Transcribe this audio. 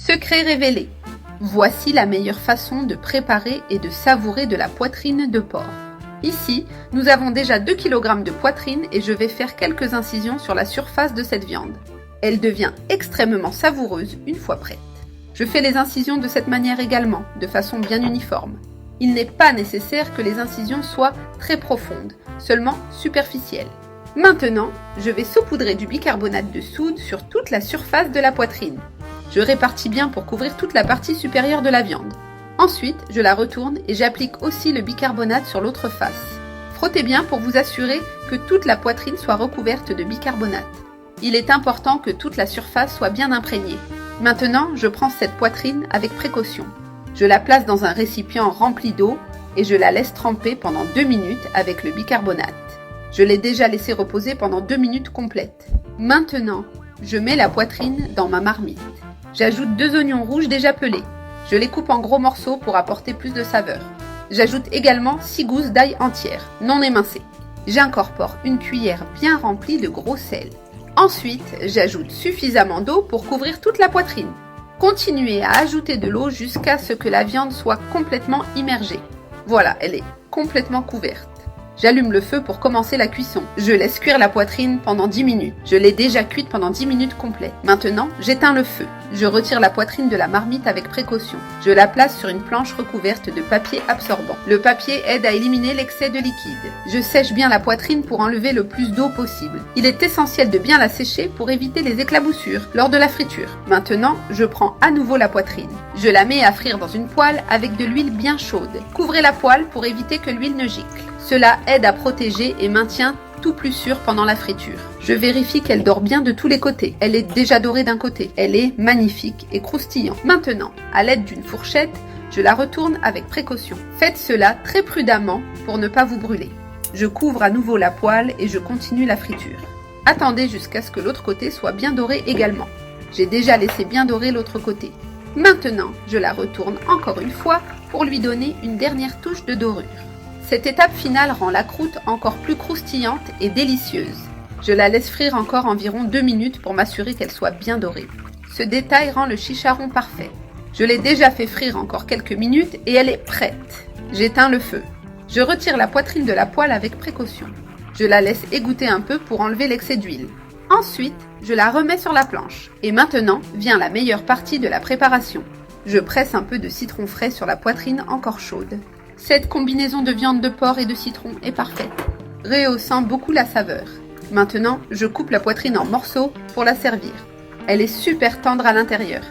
Secret révélé. Voici la meilleure façon de préparer et de savourer de la poitrine de porc. Ici, nous avons déjà 2 kg de poitrine et je vais faire quelques incisions sur la surface de cette viande. Elle devient extrêmement savoureuse une fois prête. Je fais les incisions de cette manière également, de façon bien uniforme. Il n'est pas nécessaire que les incisions soient très profondes, seulement superficielles. Maintenant, je vais saupoudrer du bicarbonate de soude sur toute la surface de la poitrine. Je répartis bien pour couvrir toute la partie supérieure de la viande. Ensuite, je la retourne et j'applique aussi le bicarbonate sur l'autre face. Frottez bien pour vous assurer que toute la poitrine soit recouverte de bicarbonate. Il est important que toute la surface soit bien imprégnée. Maintenant, je prends cette poitrine avec précaution. Je la place dans un récipient rempli d'eau et je la laisse tremper pendant 2 minutes avec le bicarbonate. Je l'ai déjà laissé reposer pendant 2 minutes complètes. Maintenant, je mets la poitrine dans ma marmite. J'ajoute 2 oignons rouges déjà pelés. Je les coupe en gros morceaux pour apporter plus de saveur. J'ajoute également 6 gousses d'ail entières, non émincées. J'incorpore une cuillère bien remplie de gros sel. Ensuite, j'ajoute suffisamment d'eau pour couvrir toute la poitrine. Continuez à ajouter de l'eau jusqu'à ce que la viande soit complètement immergée. Voilà, elle est complètement couverte. J'allume le feu pour commencer la cuisson. Je laisse cuire la poitrine pendant 10 minutes. Je l'ai déjà cuite pendant 10 minutes complètes. Maintenant, j'éteins le feu. Je retire la poitrine de la marmite avec précaution. Je la place sur une planche recouverte de papier absorbant. Le papier aide à éliminer l'excès de liquide. Je sèche bien la poitrine pour enlever le plus d'eau possible. Il est essentiel de bien la sécher pour éviter les éclaboussures lors de la friture. Maintenant, je prends à nouveau la poitrine. Je la mets à frire dans une poêle avec de l'huile bien chaude. Couvrez la poêle pour éviter que l'huile ne gicle. Cela aide à protéger et maintient tout plus sûr pendant la friture. Je vérifie qu'elle dort bien de tous les côtés. Elle est déjà dorée d'un côté. Elle est magnifique et croustillante. Maintenant, à l'aide d'une fourchette, je la retourne avec précaution. Faites cela très prudemment pour ne pas vous brûler. Je couvre à nouveau la poêle et je continue la friture. Attendez jusqu'à ce que l'autre côté soit bien doré également. J'ai déjà laissé bien dorer l'autre côté. Maintenant, je la retourne encore une fois pour lui donner une dernière touche de dorure. Cette étape finale rend la croûte encore plus croustillante et délicieuse. Je la laisse frire encore environ 2 minutes pour m'assurer qu'elle soit bien dorée. Ce détail rend le chicharron parfait. Je l'ai déjà fait frire encore quelques minutes et elle est prête. J'éteins le feu. Je retire la poitrine de la poêle avec précaution. Je la laisse égoutter un peu pour enlever l'excès d'huile. Ensuite, je la remets sur la planche. Et maintenant vient la meilleure partie de la préparation. Je presse un peu de citron frais sur la poitrine encore chaude. Cette combinaison de viande de porc et de citron est parfaite, rehaussant beaucoup la saveur. Maintenant, je coupe la poitrine en morceaux pour la servir. Elle est super tendre à l'intérieur.